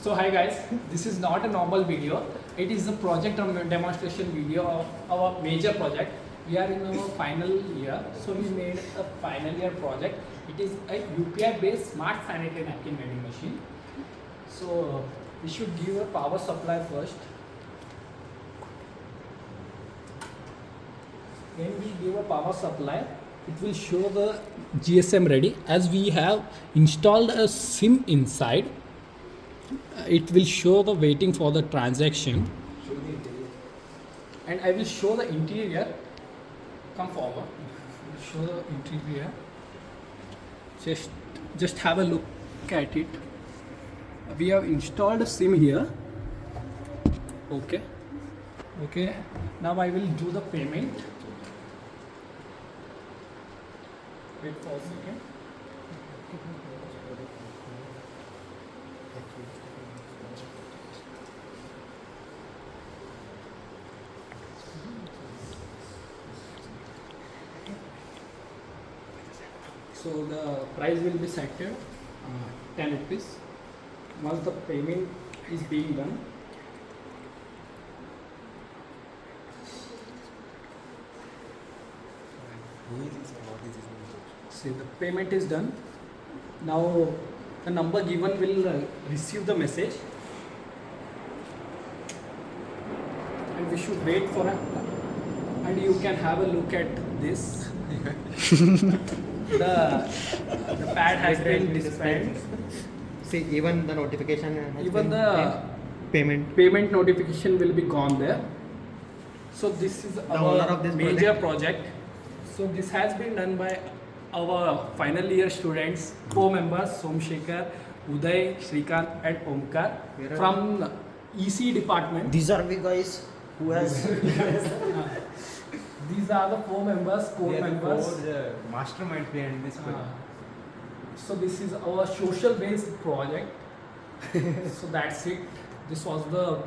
So hi guys, this is not a normal video. It is a project demonstration video of our major project. We are in our final year, so we made a final year project. It is a UPI based smart sanitary napkin vending machine. So we should give a power supply first. When we give a power supply, it will show the GSM ready. As we have installed a SIM inside, it will show the waiting for the transaction. And I will show the interior. Come forward. I will show the interior. Just have a look at it. We have installed a SIM here. Okay. Now I will do the payment. Wait for a second. So the price will be set at 10 rupees. Once the payment is being done, see the payment is done. Now the number given will receive the message, and we should wait for a. And you can have a look at this. The pad has been dispensed. See, even the notification has Even been the payment notification will be gone there. So this is owner our of this major project. So this has been done by our final year students, co-members Somshekar, Uday, Shrikant and Omkar from ECE department. These are we guys who has These are the 4 members, co-members. Mastermind behind this project. So this is our social based project. So that's it. This was the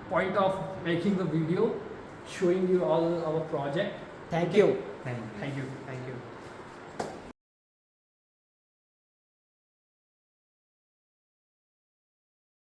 point of making the video, showing you all our project. Thank you. Thank you. Thank you.